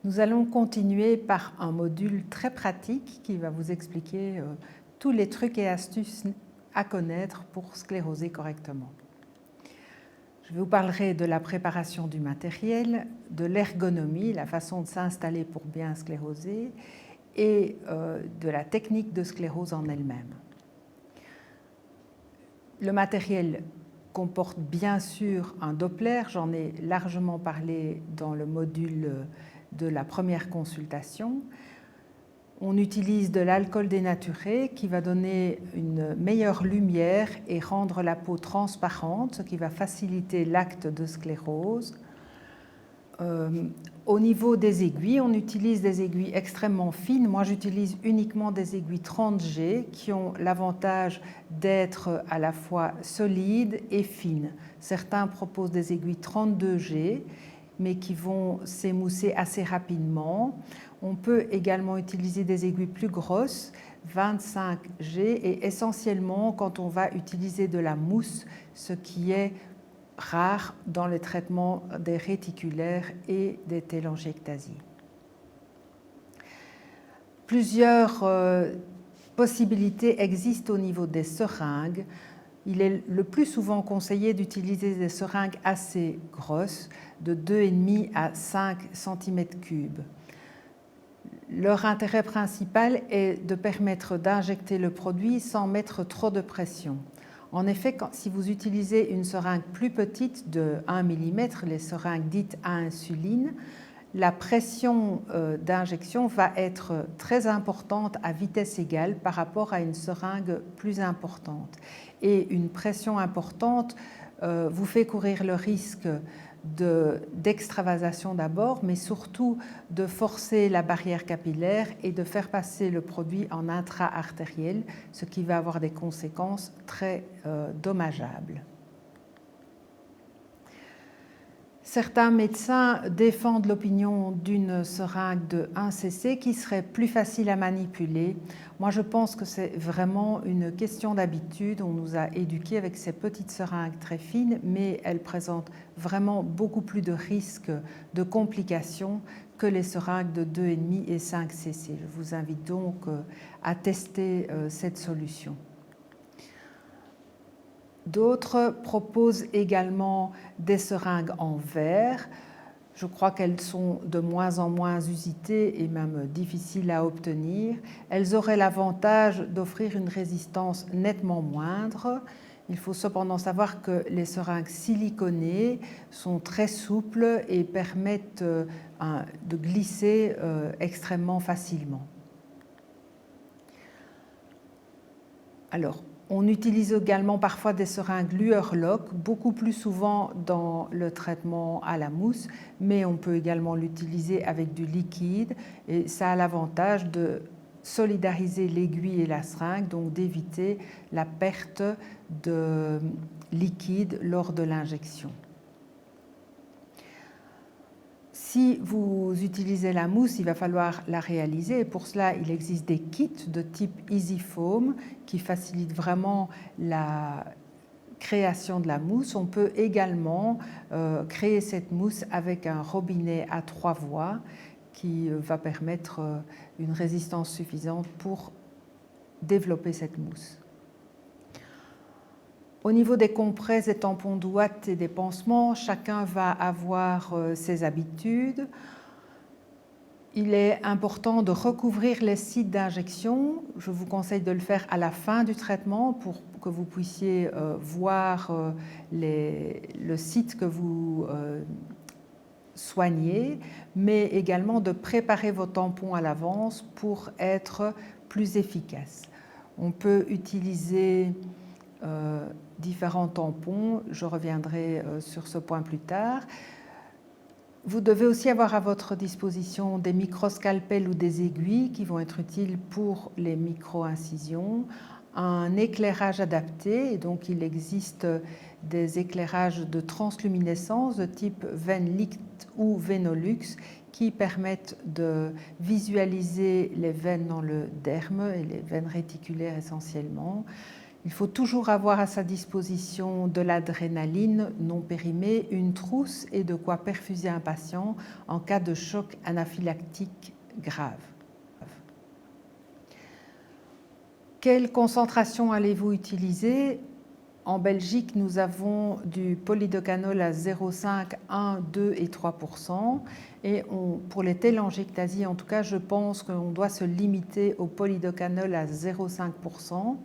Nous allons continuer par un module très pratique qui va vous expliquer tous les trucs et astuces à connaître pour scléroser correctement. Je vous parlerai de la préparation du matériel, de l'ergonomie, la façon de s'installer pour bien scléroser, et de la technique de sclérose en elle-même. Le matériel comporte bien sûr un Doppler, j'en ai largement parlé dans le module de la première consultation. On utilise de l'alcool dénaturé qui va donner une meilleure lumière et rendre la peau transparente, ce qui va faciliter l'acte de sclérose. Au niveau des aiguilles, on utilise des aiguilles extrêmement fines. Moi, j'utilise uniquement des aiguilles 30G qui ont l'avantage d'être à la fois solides et fines. Certains proposent des aiguilles 32G, mais qui vont s'émousser assez rapidement. On peut également utiliser des aiguilles plus grosses, 25G, et essentiellement quand on va utiliser de la mousse, ce qui est rare dans le traitement des réticulaires et des télangiectasies. Plusieurs possibilités existent au niveau des seringues. Il est le plus souvent conseillé d'utiliser des seringues assez grosses, de 2,5 à 5 cm3. Leur intérêt principal est de permettre d'injecter le produit sans mettre trop de pression. En effet, si vous utilisez une seringue plus petite de 1 mm, les seringues dites à insuline, la pression d'injection va être très importante à vitesse égale par rapport à une seringue plus importante. Et une pression importante vous fait courir le risque d'extravasation d'abord, mais surtout de forcer la barrière capillaire et de faire passer le produit en intra-artériel, ce qui va avoir des conséquences très dommageables. Certains médecins défendent l'opinion d'une seringue de 1 cc qui serait plus facile à manipuler. Moi, je pense que c'est vraiment une question d'habitude. On nous a éduqués avec ces petites seringues très fines, mais elles présentent vraiment beaucoup plus de risques de complications que les seringues de 2,5 et 5 cc. Je vous invite donc à tester cette solution. D'autres proposent également des seringues en verre. Je crois qu'elles sont de moins en moins usitées et même difficiles à obtenir. Elles auraient l'avantage d'offrir une résistance nettement moindre. Il faut cependant savoir que les seringues siliconées sont très souples et permettent de glisser extrêmement facilement. Alors, on utilise également parfois des seringues Luer-Lock, beaucoup plus souvent dans le traitement à la mousse, mais on peut également l'utiliser avec du liquide et ça a l'avantage de solidariser l'aiguille et la seringue, donc d'éviter la perte de liquide lors de l'injection. Si vous utilisez la mousse, il va falloir la réaliser et pour cela, il existe des kits de type Easy Foam qui facilitent vraiment la création de la mousse. On peut également créer cette mousse avec un robinet à 3 voies qui va permettre une résistance suffisante pour développer cette mousse. Au niveau des compresses, des tampons d'ouate et des pansements, chacun va avoir ses habitudes. Il est important de recouvrir les sites d'injection. Je vous conseille de le faire à la fin du traitement pour que vous puissiez voir le site que vous soignez, mais également de préparer vos tampons à l'avance pour être plus efficace. On peut utiliser différents tampons, je reviendrai sur ce point plus tard. Vous devez aussi avoir à votre disposition des microscalpels ou des aiguilles qui vont être utiles pour les micro-incisions, un éclairage adapté, et donc il existe des éclairages de transluminescence de type Venlicht ou Venolux qui permettent de visualiser les veines dans le derme et les veines réticulaires essentiellement. Il faut toujours avoir à sa disposition de l'adrénaline non périmée, une trousse et de quoi perfuser un patient en cas de choc anaphylactique grave. Quelle concentration allez-vous utiliser? En Belgique, nous avons du polydocanol à 0,5, 1, 2 et 3%. Et pour les télangiectasies, en tout cas, je pense qu'on doit se limiter au polydocanol à 0,5%.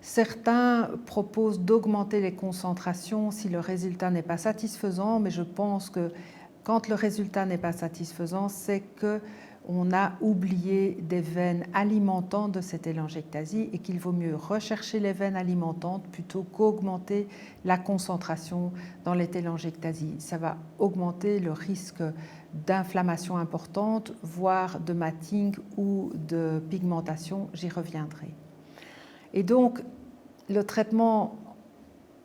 Certains proposent d'augmenter les concentrations si le résultat n'est pas satisfaisant, mais je pense que quand le résultat n'est pas satisfaisant, c'est qu'on a oublié des veines alimentantes de cette télangiectasie et qu'il vaut mieux rechercher les veines alimentantes plutôt qu'augmenter la concentration dans les télangiectasies. Ça va augmenter le risque d'inflammation importante, voire de matting ou de pigmentation, j'y reviendrai. Et donc, le traitement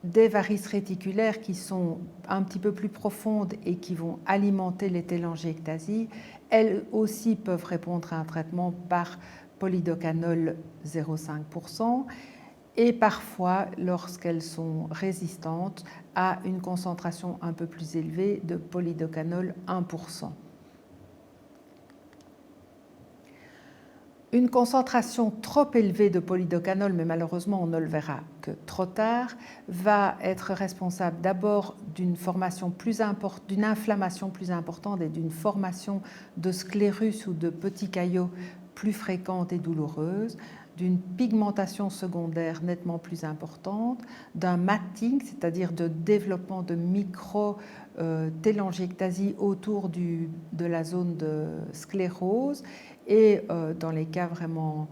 des varices réticulaires qui sont un petit peu plus profondes et qui vont alimenter les télangiectasies, elles aussi peuvent répondre à un traitement par polydocanol 0,5% et parfois, lorsqu'elles sont résistantes, à une concentration un peu plus élevée de polydocanol 1%. Une concentration trop élevée de polydocanol, mais malheureusement on ne le verra que trop tard, va être responsable d'abord d'une inflammation plus importante et d'une formation de sclérus ou de petits caillots plus fréquentes et douloureuses, d'une pigmentation secondaire nettement plus importante, d'un matting, c'est-à-dire de développement de micro-télangiectasie autour de la zone de sclérose, et dans les cas vraiment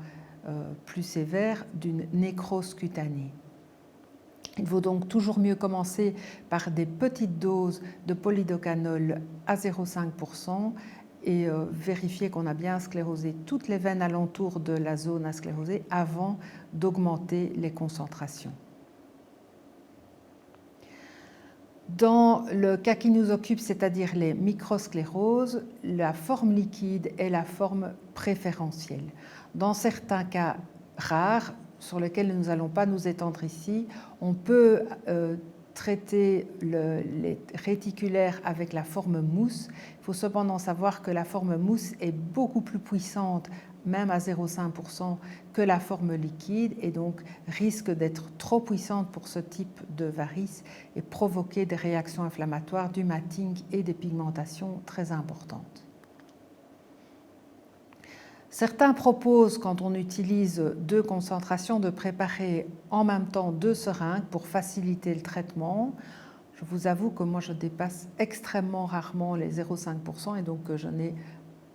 plus sévères, d'une nécrose cutanée. Il vaut donc toujours mieux commencer par des petites doses de polydocanol à 0,5% et vérifier qu'on a bien sclérosé toutes les veines alentour de la zone à scléroser avant d'augmenter les concentrations. Dans le cas qui nous occupe, c'est-à-dire les microscléroses, la forme liquide est la forme préférentielle. Dans certains cas rares, sur lesquels nous n'allons pas nous étendre ici, on peut traiter les réticulaires avec la forme mousse. Il faut cependant savoir que la forme mousse est beaucoup plus puissante, même à 0,5%, que la forme liquide et donc risque d'être trop puissante pour ce type de varices et provoquer des réactions inflammatoires, du matting et des pigmentations très importantes. Certains proposent, quand on utilise deux concentrations, de préparer en même temps deux seringues pour faciliter le traitement. Je vous avoue que moi je dépasse extrêmement rarement les 0,5% et donc je n'ai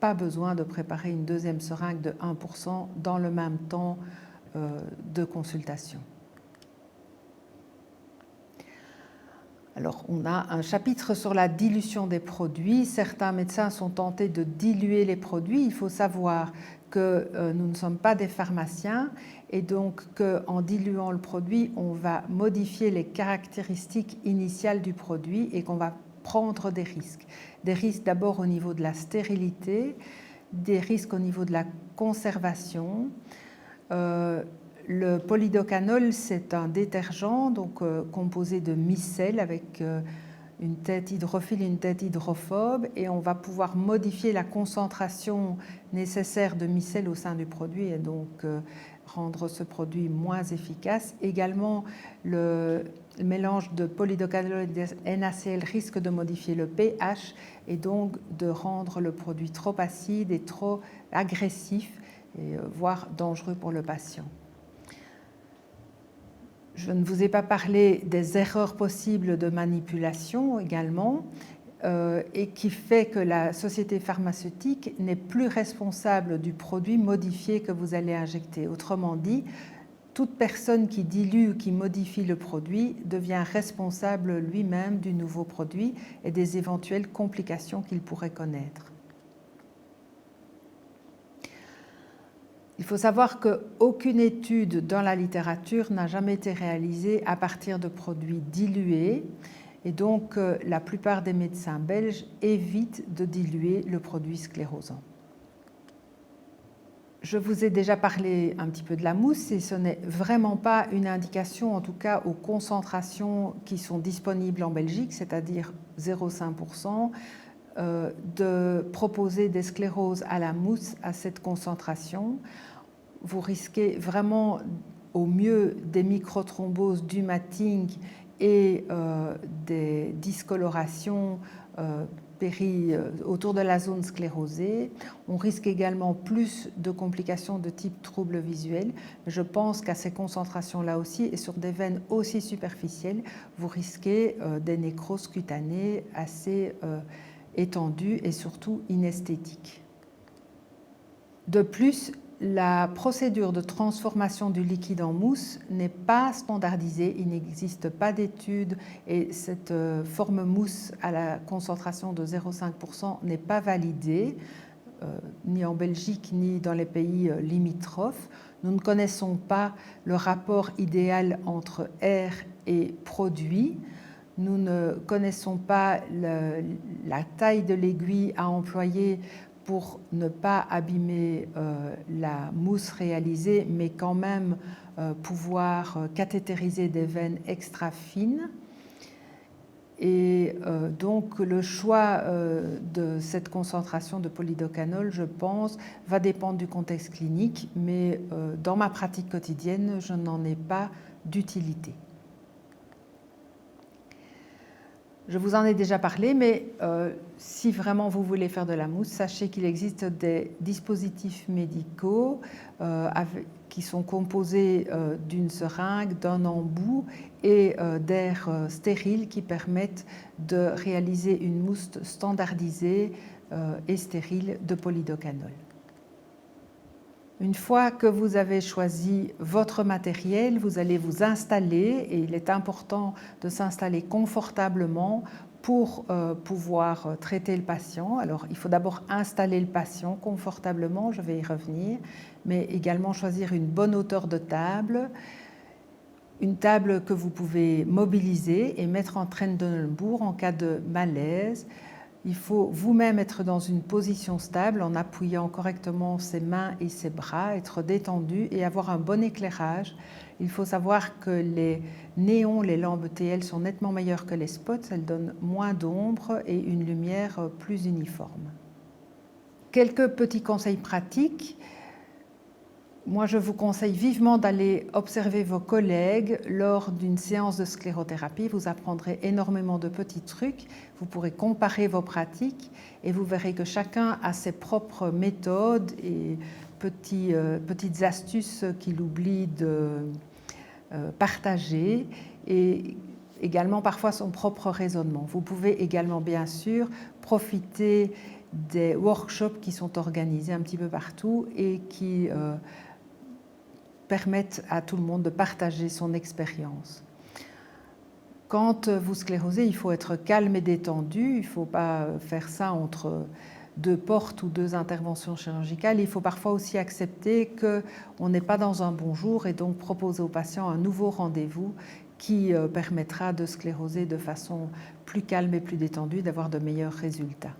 pas besoin de préparer une deuxième seringue de 1% dans le même temps de consultation. Alors, on a un chapitre sur la dilution des produits. Certains médecins sont tentés de diluer les produits. Il faut savoir que nous ne sommes pas des pharmaciens et donc qu'en diluant le produit, on va modifier les caractéristiques initiales du produit et qu'on va prendre des risques. Des risques d'abord au niveau de la stérilité, des risques au niveau de la conservation. Le polydocanol, c'est un détergent donc, composé de micelles avec une tête hydrophile et une tête hydrophobe et on va pouvoir modifier la concentration nécessaire de micelles au sein du produit et donc rendre ce produit moins efficace. Également, le mélange de polydocanol et de NaCl risque de modifier le pH et donc de rendre le produit trop acide et trop agressif, et voire dangereux pour le patient. Je ne vous ai pas parlé des erreurs possibles de manipulation également, et qui fait que la société pharmaceutique n'est plus responsable du produit modifié que vous allez injecter. Autrement dit, toute personne qui dilue ou qui modifie le produit devient responsable lui-même du nouveau produit et des éventuelles complications qu'il pourrait connaître. Il faut savoir qu'aucune étude dans la littérature n'a jamais été réalisée à partir de produits dilués et donc la plupart des médecins belges évitent de diluer le produit sclérosant. Je vous ai déjà parlé un petit peu de la mousse et ce n'est vraiment pas une indication, en tout cas aux concentrations qui sont disponibles en Belgique, c'est-à-dire 0,5%, de proposer des scléroses à la mousse à cette concentration. Vous risquez vraiment au mieux des microthromboses du matting et des discolorations autour de la zone sclérosée. On risque également plus de complications de type trouble visuel. Je pense qu'à ces concentrations-là aussi et sur des veines aussi superficielles, vous risquez des nécroses cutanées assez étendues et surtout inesthétiques. De plus, la procédure de transformation du liquide en mousse n'est pas standardisée, il n'existe pas d'études et cette forme mousse à la concentration de 0,5% n'est pas validée, ni en Belgique ni dans les pays limitrophes. Nous ne connaissons pas le rapport idéal entre air et produit. Nous ne connaissons pas la taille de l'aiguille à employer pour ne pas abîmer la mousse réalisée, mais quand même pouvoir cathétériser des veines extra fines. Et donc le choix de cette concentration de polydocanol, je pense, va dépendre du contexte clinique, mais dans ma pratique quotidienne, je n'en ai pas d'utilité. Je vous en ai déjà parlé, mais si vraiment vous voulez faire de la mousse, sachez qu'il existe des dispositifs médicaux qui sont composés d'une seringue, d'un embout et d'air stérile qui permettent de réaliser une mousse standardisée et stérile de polydocanol. Une fois que vous avez choisi votre matériel, vous allez vous installer et il est important de s'installer confortablement pour pouvoir traiter le patient. Alors, il faut d'abord installer le patient confortablement, je vais y revenir, mais également choisir une bonne hauteur de table, une table que vous pouvez mobiliser et mettre en Trendelenburg en cas de malaise. Il faut vous-même être dans une position stable en appuyant correctement ses mains et ses bras, être détendu et avoir un bon éclairage. Il faut savoir que les néons, les lampes TL sont nettement meilleures que les spots, elles donnent moins d'ombre et une lumière plus uniforme. Quelques petits conseils pratiques. Moi, je vous conseille vivement d'aller observer vos collègues lors d'une séance de sclérothérapie. Vous apprendrez énormément de petits trucs. Vous pourrez comparer vos pratiques et vous verrez que chacun a ses propres méthodes et petites astuces qu'il oublie de partager et également parfois son propre raisonnement. Vous pouvez également, bien sûr, profiter des workshops qui sont organisés un petit peu partout et qui permettent à tout le monde de partager son expérience. Quand vous sclérosez, il faut être calme et détendu. Il ne faut pas faire ça entre deux portes ou deux interventions chirurgicales. Il faut parfois aussi accepter qu'on n'est pas dans un bon jour et donc proposer au patient un nouveau rendez-vous qui permettra de scléroser de façon plus calme et plus détendue, d'avoir de meilleurs résultats.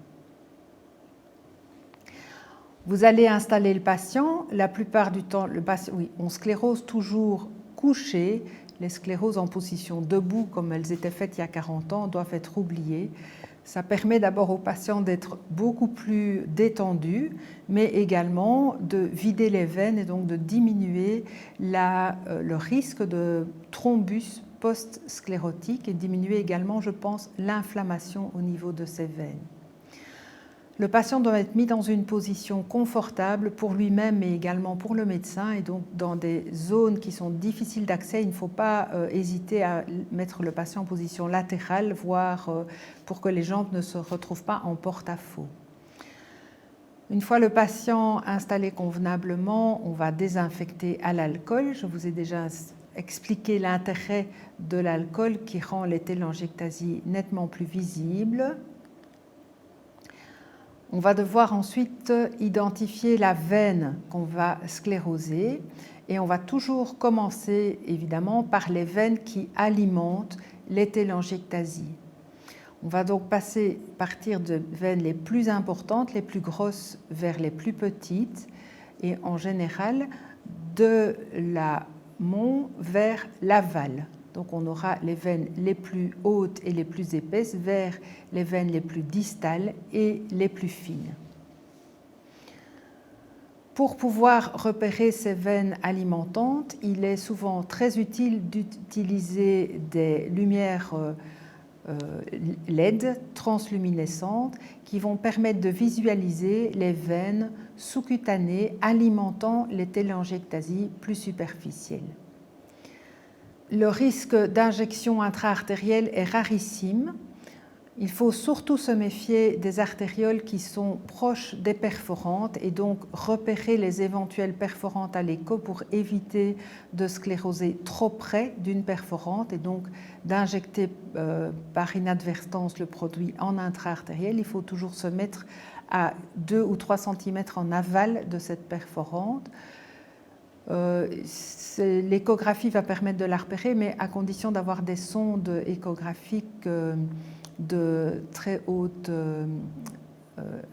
Vous allez installer le patient. La plupart du temps, on sclérose toujours couché. Les scléroses en position debout, comme elles étaient faites il y a 40 ans, doivent être oubliées. Ça permet d'abord au patient d'être beaucoup plus détendu, mais également de vider les veines et donc de diminuer le risque de thrombus post-sclérotique et diminuer également, je pense, l'inflammation au niveau de ces veines. Le patient doit être mis dans une position confortable pour lui-même mais également pour le médecin et donc dans des zones qui sont difficiles d'accès, il ne faut pas hésiter à mettre le patient en position latérale, voire pour que les jambes ne se retrouvent pas en porte-à-faux. Une fois le patient installé convenablement, on va désinfecter à l'alcool. Je vous ai déjà expliqué l'intérêt de l'alcool qui rend les télangiectasies nettement plus visibles. On va devoir ensuite identifier la veine qu'on va scléroser et on va toujours commencer évidemment par les veines qui alimentent les télangiectasies. On va donc partir de veines les plus importantes, les plus grosses vers les plus petites et en général de l'amont vers l'aval. Donc on aura les veines les plus hautes et les plus épaisses vers les veines les plus distales et les plus fines. Pour pouvoir repérer ces veines alimentantes, il est souvent très utile d'utiliser des lumières LED transluminescentes qui vont permettre de visualiser les veines sous-cutanées alimentant les téléangiectasies plus superficielles. Le risque d'injection intra-artérielle est rarissime. Il faut surtout se méfier des artérioles qui sont proches des perforantes et donc repérer les éventuelles perforantes à l'écho pour éviter de scléroser trop près d'une perforante et donc d'injecter par inadvertance le produit en intra-artériel. Il faut toujours se mettre à 2 ou 3 cm en aval de cette perforante. L'échographie va permettre de la repérer, mais à condition d'avoir des sondes échographiques de très haute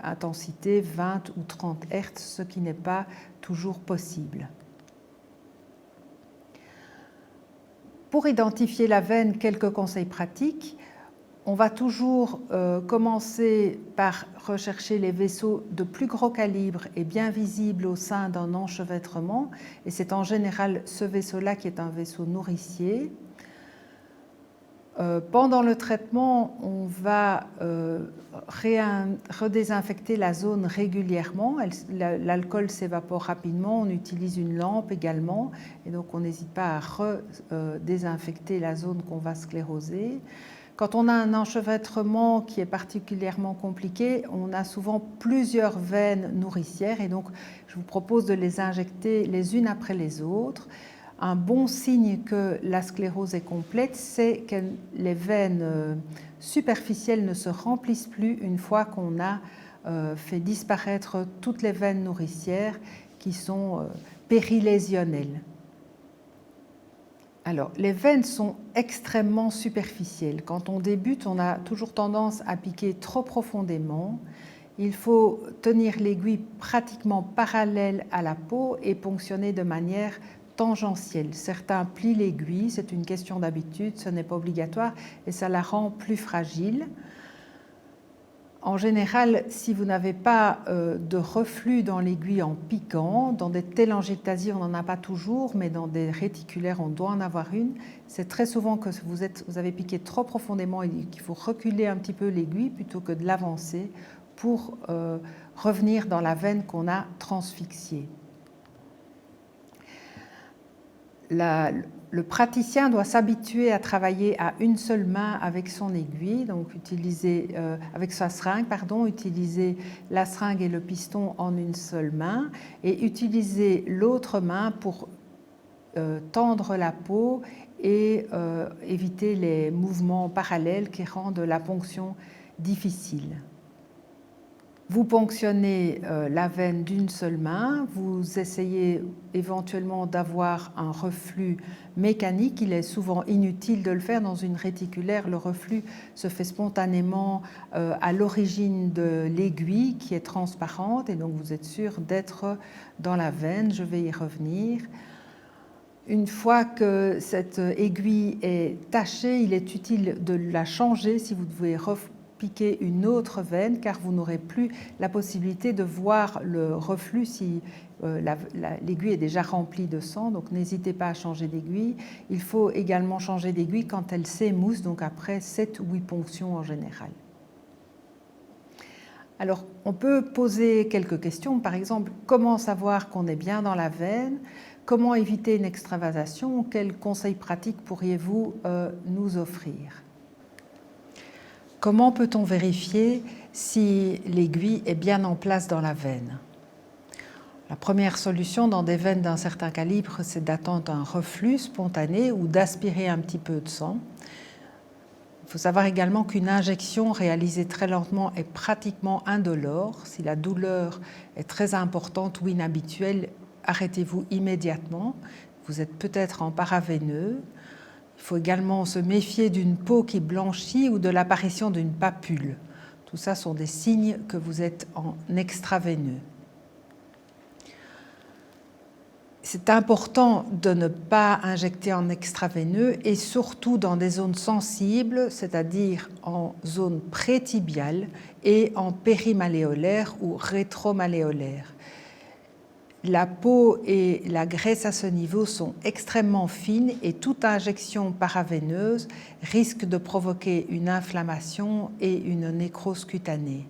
intensité, 20 ou 30 Hz, ce qui n'est pas toujours possible. Pour identifier la veine, quelques conseils pratiques. On va toujours commencer par rechercher les vaisseaux de plus gros calibre et bien visibles au sein d'un enchevêtrement. Et c'est en général ce vaisseau-là qui est un vaisseau nourricier. Pendant le traitement, on va redésinfecter la zone régulièrement. L'alcool s'évapore rapidement. On utilise une lampe également. Et donc, on n'hésite pas à redésinfecter la zone qu'on va scléroser. Quand on a un enchevêtrement qui est particulièrement compliqué, on a souvent plusieurs veines nourricières et donc je vous propose de les injecter les unes après les autres. Un bon signe que la sclérose est complète, c'est que les veines superficielles ne se remplissent plus une fois qu'on a fait disparaître toutes les veines nourricières qui sont périlésionnelles. Alors, les veines sont extrêmement superficielles. Quand on débute, on a toujours tendance à piquer trop profondément. Il faut tenir l'aiguille pratiquement parallèle à la peau et ponctionner de manière tangentielle. Certains plient l'aiguille, c'est une question d'habitude, ce n'est pas obligatoire et ça la rend plus fragile. En général, si vous n'avez pas de reflux dans l'aiguille en piquant, dans des téléangiectasies, on n'en a pas toujours, mais dans des réticulaires, on doit en avoir une. C'est très souvent que vous avez piqué trop profondément et qu'il faut reculer un petit peu l'aiguille plutôt que de l'avancer pour revenir dans la veine qu'on a transfixiée. Le praticien doit s'habituer à travailler à une seule main avec son aiguille, donc avec sa seringue, utiliser la seringue et le piston en une seule main et utiliser l'autre main pour tendre la peau et éviter les mouvements parallèles qui rendent la ponction difficile. Vous ponctionnez la veine d'une seule main, vous essayez éventuellement d'avoir un reflux mécanique. Il est souvent inutile de le faire dans une réticulaire. Le reflux se fait spontanément à l'origine de l'aiguille qui est transparente et donc vous êtes sûr d'être dans la veine. Je vais y revenir. Une fois que cette aiguille est tachée, il est utile de la changer si vous devez piquer une autre veine car vous n'aurez plus la possibilité de voir le reflux si l'aiguille est déjà remplie de sang, donc n'hésitez pas à changer d'aiguille. Il faut également changer d'aiguille quand elle s'émousse, donc après 7 ou 8 ponctions en général. Alors, on peut poser quelques questions, par exemple, comment savoir qu'on est bien dans la veine? Comment éviter une extravasation? Quels conseils pratiques pourriez-vous nous offrir? Comment peut-on vérifier si l'aiguille est bien en place dans la veine? La première solution dans des veines d'un certain calibre, c'est d'attendre un reflux spontané ou d'aspirer un petit peu de sang. Il faut savoir également qu'une injection réalisée très lentement est pratiquement indolore. Si la douleur est très importante ou inhabituelle, arrêtez-vous immédiatement. Vous êtes peut-être en paraveineux. Il faut également se méfier d'une peau qui blanchit ou de l'apparition d'une papule. Tout ça sont des signes que vous êtes en extraveineux. C'est important de ne pas injecter en extraveineux et surtout dans des zones sensibles, c'est-à-dire en zone prétibiale et en périmalléolaire ou rétromalléolaire. La peau et la graisse à ce niveau sont extrêmement fines et toute injection paraveineuse risque de provoquer une inflammation et une nécrose cutanée.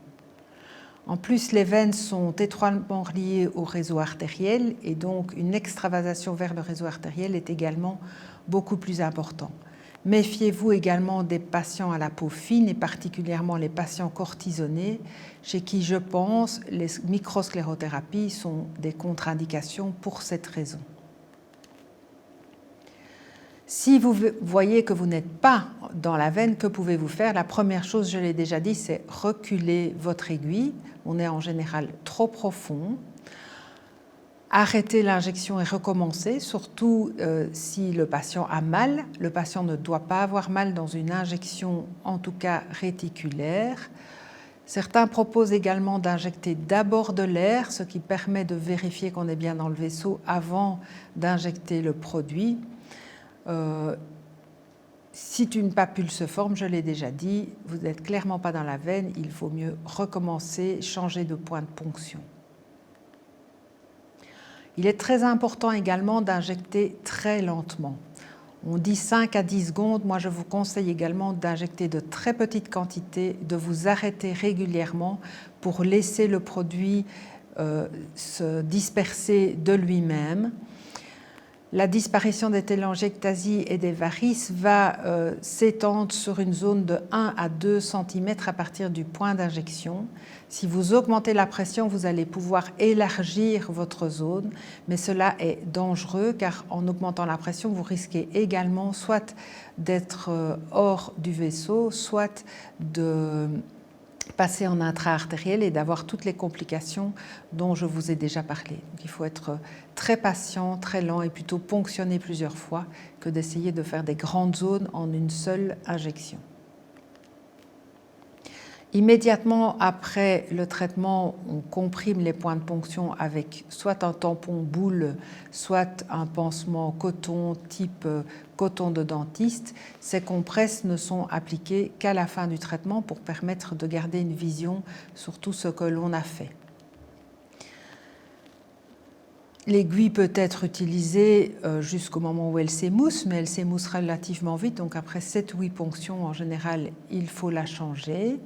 En plus, les veines sont étroitement liées au réseau artériel et donc une extravasation vers le réseau artériel est également beaucoup plus importante. Méfiez-vous également des patients à la peau fine et particulièrement les patients cortisonnés, chez qui je pense les microsclérothérapies sont des contre-indications pour cette raison. Si vous voyez que vous n'êtes pas dans la veine, que pouvez-vous faire? La première chose, je l'ai déjà dit, c'est reculer votre aiguille. On est en général trop profond. Arrêter l'injection et recommencer, surtout si le patient a mal. Le patient ne doit pas avoir mal dans une injection, en tout cas réticulaire. Certains proposent également d'injecter d'abord de l'air, ce qui permet de vérifier qu'on est bien dans le vaisseau avant d'injecter le produit. Si une papule se forme, je l'ai déjà dit, vous n'êtes clairement pas dans la veine, il faut mieux recommencer, changer de point de ponction. Il est très important également d'injecter très lentement. On dit 5 à 10 secondes, moi je vous conseille également d'injecter de très petites quantités, de vous arrêter régulièrement pour laisser le produit se disperser de lui-même. La disparition des télangiectasies et des varices va s'étendre sur une zone de 1 à 2 cm à partir du point d'injection. Si vous augmentez la pression, vous allez pouvoir élargir votre zone, mais cela est dangereux car en augmentant la pression, vous risquez également soit d'être hors du vaisseau, soit de passer en intra-artériel et d'avoir toutes les complications dont je vous ai déjà parlé. Donc, il faut être très patient, très lent et plutôt ponctionner plusieurs fois que d'essayer de faire des grandes zones en une seule injection. Immédiatement après le traitement, on comprime les points de ponction avec soit un tampon boule, soit un pansement coton type coton de dentiste. Ces compresses ne sont appliquées qu'à la fin du traitement pour permettre de garder une vision sur tout ce que l'on a fait. L'aiguille peut être utilisée jusqu'au moment où elle s'émousse, mais elle s'émousse relativement vite, donc après 7 ou 8 ponctions, en général, il faut la changer.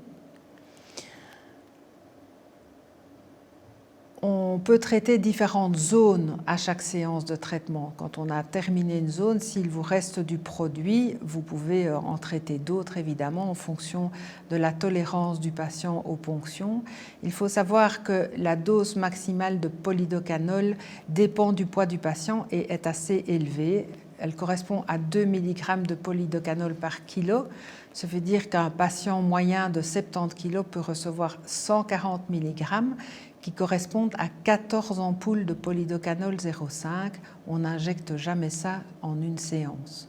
On peut traiter différentes zones à chaque séance de traitement. Quand on a terminé une zone, s'il vous reste du produit, vous pouvez en traiter d'autres, évidemment, en fonction de la tolérance du patient aux ponctions. Il faut savoir que la dose maximale de polydocanol dépend du poids du patient et est assez élevée. Elle correspond à 2 mg de polydocanol par kilo. Ça veut dire qu'un patient moyen de 70 kg peut recevoir 140 mg, qui correspondent à 14 ampoules de polydocanol 0,5. On n'injecte jamais ça en une séance.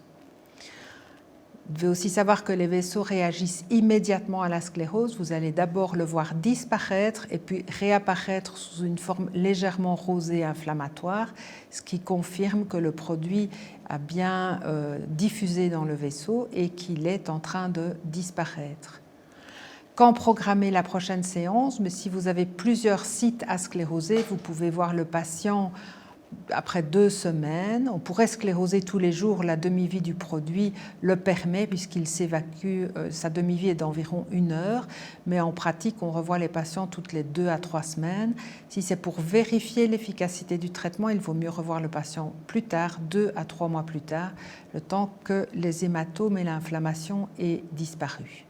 Vous devez aussi savoir que les vaisseaux réagissent immédiatement à la sclérose. Vous allez d'abord le voir disparaître et puis réapparaître sous une forme légèrement rosée inflammatoire, ce qui confirme que le produit a bien diffusé dans le vaisseau et qu'il est en train de disparaître. Quand programmer la prochaine séance? Mais si vous avez plusieurs sites à scléroser, vous pouvez voir le patient après 2 semaines. On pourrait scléroser tous les jours, la demi-vie du produit le permet puisqu'il s'évacue, sa demi-vie est d'environ 1 heure, mais en pratique on revoit les patients toutes les 2 à 3 semaines. Si c'est pour vérifier l'efficacité du traitement, il vaut mieux revoir le patient plus tard, 2 à 3 mois plus tard, le temps que les hématomes et l'inflammation aient disparu.